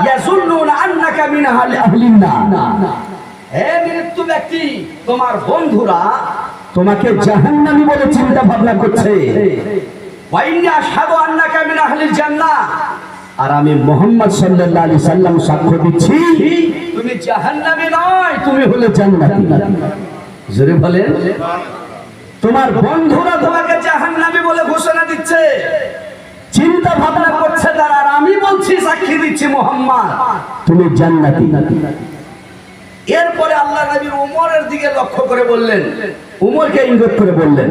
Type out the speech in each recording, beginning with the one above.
ইয়াযুন্নুনা আন্নাকা মিন আহলিন নার। হে মৃত্যু ব্যক্তি, তোমার বন্ধুরা তোমাকে জাহান্নামী বলে চিন্তা ভাবনা করছে। ওয়া ইন্নী আশহাদু আন্নাকা মিন আহলিল জান্নাহ, আর আমি মুহাম্মদ সাল্লাল্লাহু আলাইহি সাল্লাম সাক্ষ্য দিচ্ছি তুমি জাহান্নামী নয়, তুমি হলে জান্নাতি। জোরে বলেন। তোমার বন্ধুরা তোমাকে জাহান্নামী বলে ঘোষণা দিচ্ছে, চিন্তা ভাবনা করছে তারা, আর আমি বলছি, সাক্ষী দিচ্ছি মুহাম্মদ তুমি জান্নাতি। এরপরে আল্লাহ নবী উমরের দিকে লক্ষ্য করে বললেন, উমরকে ইঙ্গিত করে বললেন,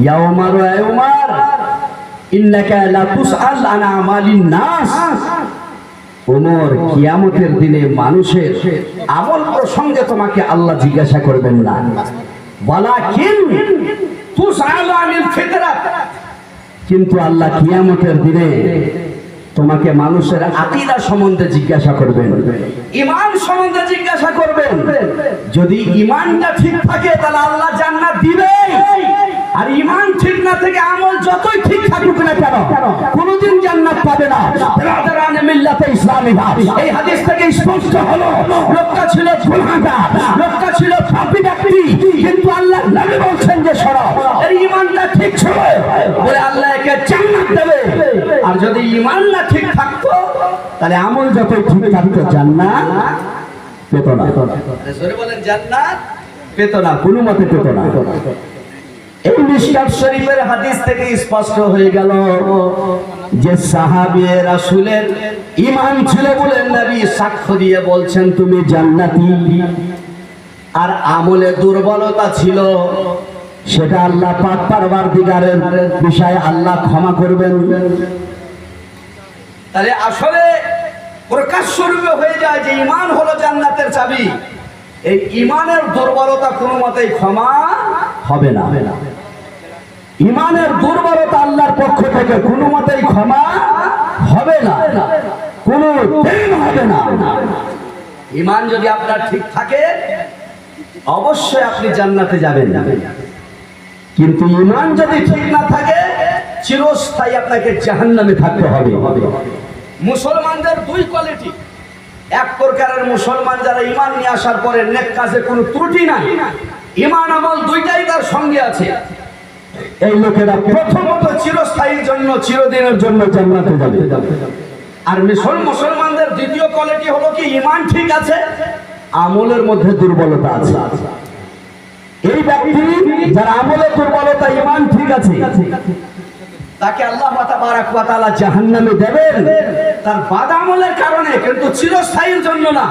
ইয়া উমর, হে উমর, ইন্নাকা লা তুসআল আন আমালিন নাস। উমর, কিয়ামতের দিনে মানুষের আমল প্রসঙ্গে তোমাকে আল্লাহ জিজ্ঞাসা করবেন না, ওয়ালাকিন তুসআল আনিল ফিতরাত। কিন্তু আল্লাহ কিয়ামতের দিনে তোমাকে মানুষের আকীদা সম্বন্ধে জিজ্ঞাসা করবেন, ঈমান সম্বন্ধে জিজ্ঞাসা করবেন। যদি ঈমানটা ঠিক থাকে তাহলে আল্লাহ জান্নাত দিবে, আর ঈমান ঠিক না থেকে আমল যতই ঠিক থাকুক না কেন কোনোদিন জান্নাত পাবে না। ব্রাদারানে মিল্লাতে ইসলামিয়া, এই হাদিস থেকে স্পষ্ট হলো লোকটা ছিল গুনাহগার, লোকটা ছিল পাপী ব্যক্তি, কিন্তু আল্লাহ নবী বলছেন যে শোনো, এর ঈমানটা ঠিক ছিল বলে আল্লাহ একে জান্নাত দেবে। আর যদি ঈমান না ঠিক থাকতো তাহলে আমল যতই ঠিক থাকতো জান্নাত পেত না। জোরে বলেন, জান্নাত পেত না, কোনো মতে পেত না। এই মিশকাত শরীফের হাদিস থেকে স্পষ্ট হয়ে গেল যে সাহাবী রাসূলের ঈমান ছিল বলে নবী সাক্ষ্য দিয়ে বলছেন তুমি জান্নাতি, আর আমলে দুর্বলতা ছিল সেটা আল্লাহ পাক পরওয়ারদিগারের বিষয়ে আল্লাহ ক্ষমা করবেন। তাহলে আসলে প্রকাশ্য রূপে হয়ে যায় যে ঈমান হলো জান্নাতের চাবি। এই ঈমানের দুর্বলতা কোনো মতেই ক্ষমা হবে না। ঈমানের দুর্বলতা আল্লাহর পক্ষ থেকে কোনো মতেই ক্ষমা হবে না, কোনো দিন হবে না। ঈমান যদি আপনার ঠিক থাকে অবশ্যই আপনি জান্নাতে যাবেন, কিন্তু ঈমান যদি ঠিক না থাকে চিরস্থায়ী আপনাকে জাহান্নামে থাকতে হবে। মুসলমানদের দুই কোয়ালিটি, এক প্রকারের মুসলমান যারা ঈমান নিয়ে আসার পরে নেক কাজে কোনো ত্রুটি নাই, ঈমান আমল দুইটাই তার সঙ্গে আছে, এই লোকেরা প্রথমত চিরস্থায়ীর জন্য চিরদিনের জন্য জান্নাতে যাবে। আর মুসলমানদের দ্বিতীয় কোয়ালিটি হলো কি, ঈমান ঠিক আছে, আমলের মধ্যে দুর্বলতা আছে। এই ব্যক্তি যার আমলের দুর্বলতা, ঈমান ঠিক আছে, তাকে আল্লাহ তাবারক ওয়া তাআলা জাহান্নামে দেবেন তার বাদ আমলের কারণে, কিন্তু চিরস্থায়ীর জন্য না।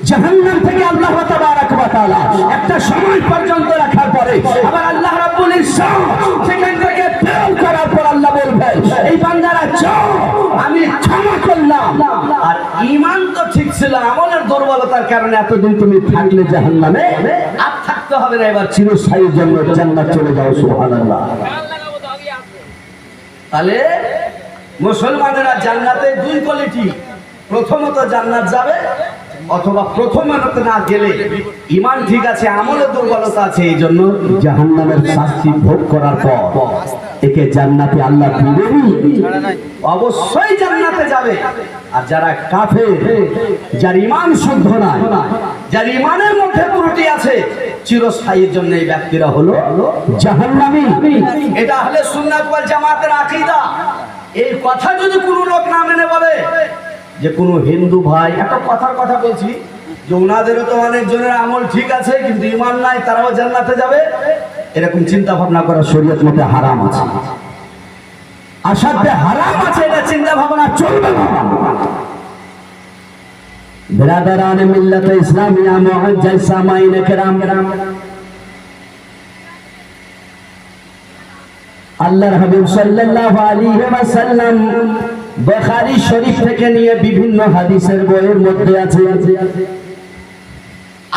জাহান্নাম থেকে আল্লাহ তাবারক ওয়া তাআলা একটা সময় পর্যন্ত রাখার পরে আবার আল্লাহ রাব্বুল ইজ্জত সেখান থেকে বের করার পর আল্লাহ বলবেন, এই বান্দারা যাও, আমি ক্ষমা করলাম। আর ঈমান তো ঠিক ছিল, আমলের দুর্বলতার কারণে এতদিন তুমি থাকলে জাহান্নামে, আর থাকতে হবে না, এবার চিরস্থায়ীর জন্য জান্নাত চলে যাও। সুবহানাল্লাহ। তাহলে মুসলমানেরা জান্নাতে দুই কোয়ালিটি, প্রথমত জান্নাত যাবে, অথবা প্রথমত না গেলে ঈমান ঠিক আছে, আমলে দুর্বলতা আছে, এই জন্য জাহান্নামের শাস্তি ভোগ করার পর একে জান্নাতে আল্লাহ দিবেনই, অবশ্যই জান্নাতে যাবে। আর যারা কাফের, যার ঈমান শুদ্ধ নয়, যার ঈমানের মধ্যে ত্রুটি আছে, চিরস্থায়ীর জন্য এই ব্যক্তিরা হলো জাহান্নামী। এটা আহলে সুন্নাত ওয়াল জামাতের আকীদা। এই কথা যদি কোনো লোক না মেনে বলে, যে কোনো হিন্দু ভাই, একটা কথার কথা বলছি, যে ওনাদেরও তো অনেকজনের আমল ঠিক আছে কিন্তু ঈমান নাই, তারাও জান্নাতে যাবে, এরকম চিন্তা ভাবনা করা শরীয়ত মতে হারাম আছে, আসাতে হারাম আছে, এটা চিন্তা ভাবনা চলবে না। ব্রাদারানে মিল্লাতে ইসলামিয়া মুআজ্জাজ সামাইনে কেরাম, আল্লাহর হাবিব সাল্লাল্লাহু আলাইহি ওয়াসাল্লাম বুখারী শরীফ থেকে নিয়ে বিভিন্ন হাদিসের বইয়ের মধ্যে আছে,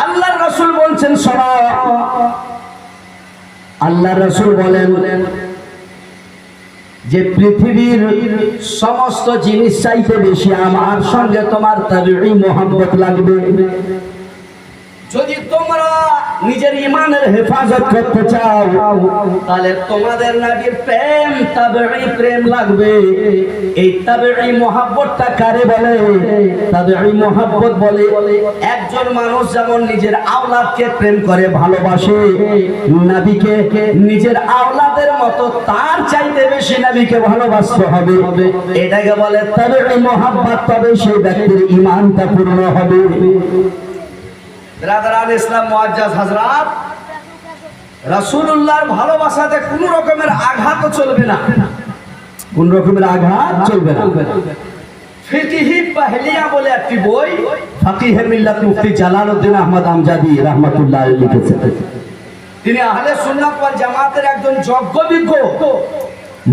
আল্লাহর রাসূল বলেন, শোনো, আল্লাহর রাসূল বলেন যে পৃথিবীর সমস্ত জিনিস চাইতে বেশি আমার সঙ্গে তোমার তাবিঈ মোহাম্মত লাগবে। যদি তোমরা নিজের ঈমানের হেফাজত করতে চাও তাহলে তোমাদের নবীর প্রেম তাবেঈ প্রেম লাগবে। এই তাবেঈ মুহাব্বতটা কারে বলে? তাবেঈ মুহাব্বত বলে একজন মানুষ যেমন নিজের আওলাদকে প্রেম করে ভালোবাসে, নবীকে নিজের আওলাদের মতো তার চাইতে বেশি নবীকে ভালোবাসতে হবে, এটাকে বলে তাবেঈ মুহাব্বত। তবে সেই ব্যক্তির ঈমানটা পূর্ণ হবে। ব্রাদারান ইসলাম মুআজ্জাজ হযরত, রাসূলুল্লাহর ভালোবাসাতে কোনো রকমের আঘাত চলবে না, কোন রকমের আঘাত চলবে না। ফিকহি পাহলিয়া বলে একটি বই ফাকিহে মিল্লাত মুফতি জালালউদ্দিন আহমদ আমজাদি রাহমাতুল্লাহ আলাইহি লিখেছেন। তিনি আহলে সুন্নাত ওয়াল জামাতের একজন যোগ্যবিজ্ঞ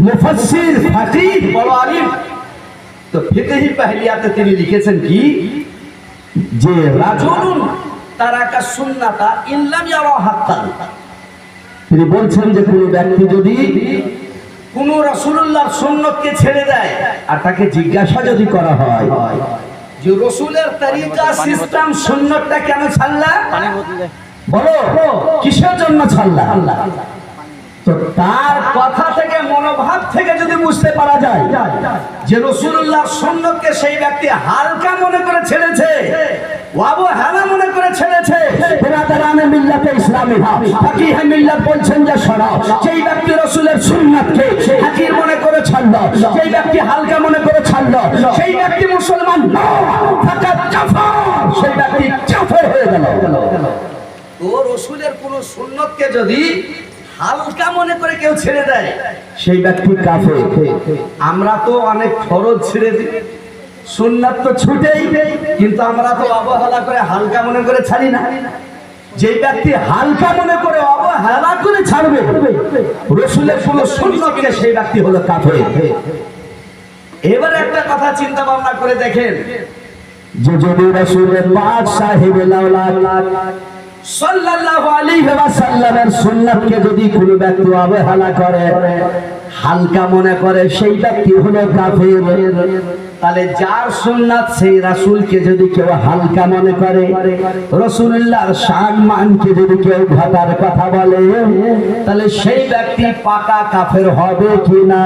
মুফাসসির, ফাকিহ, বড় আলিম। তো ফিকহি পাহলিয়াতে তিনি লিখেছেন কি যে রাজুলুন তারাকা সুন্নাতা ইল্লাম ইয়ারা হাক্কান। তিনি বলছেন যে কোন ব্যক্তি যদি কোন রাসূলুল্লাহর সুন্নতকে ছেড়ে দেয় আর তাকে জিজ্ঞাসা যদি করা হয় যে রাসূলের তরিকা সিস্টেম সুন্নতটা কেন ছাড়লা, বলো কিসের জন্য ছাড়লা, তো তার কথা থেকে মনোভাব থেকে যদি বুঝতে পারা যায় যে রাসূলুল্লাহর সুন্নতকে সেই ব্যক্তি হালকা মনে করে ছেড়েছে, অবহেলা মনে করে ছেড়েছে, বিরাদারানে মিল্লাতে ইসলামী ফাকিহে মিল্লাত বলছেন যে সরাও সেই ব্যক্তি রাসূলের সুন্নাতকে হাকির মনে করে ছাড়লো, সেই ব্যক্তি হালকা মনে করে ছাড়লো, সেই ব্যক্তি মুসলমান নয়, ফাকাত কাফার, সেই ব্যক্তি কাফের হয়ে গেল। তো রাসূলের কোন সুন্নতকে যদি হালকা মনে করে কেউ ছেড়ে দেয় সেই ব্যক্তি কাফের। আমরা তো অনেক ফরজ ছেড়ে দিই, সুন্নাত তো ছুটেই, কিন্তু আমরা তো অবহেলা করে হালকা মনে করে ছাড়ি না। যে ব্যক্তি হালকা মনে করে অবহেলা করে ছাড়বে রাসূলের কোন সুন্নতকে, সেই ব্যক্তি হলো কাফের। এবারে একটা কথা চিন্তা ভাবনা করে দেখেন যে যদি রাসূলের পাক সাহেবে লাউলাদ সাল্লাল্লাহু আলাইহি ওয়াসাল্লামের সুন্নাতকে যদি কোনো ব্যক্তি অবহেলা করে, হালকা মনে করে, সেই ব্যক্তি হলো কাফের। তাহলে যার সুন্নাত সেই রাসূলকে যদি কেউ হালকা মনে করে, রাসূলুল্লাহর সম্মানকে যদি কেউ ঘটার কথা বলে, তাহলে সেই ব্যক্তি পাকা কাফের হবে কিনা?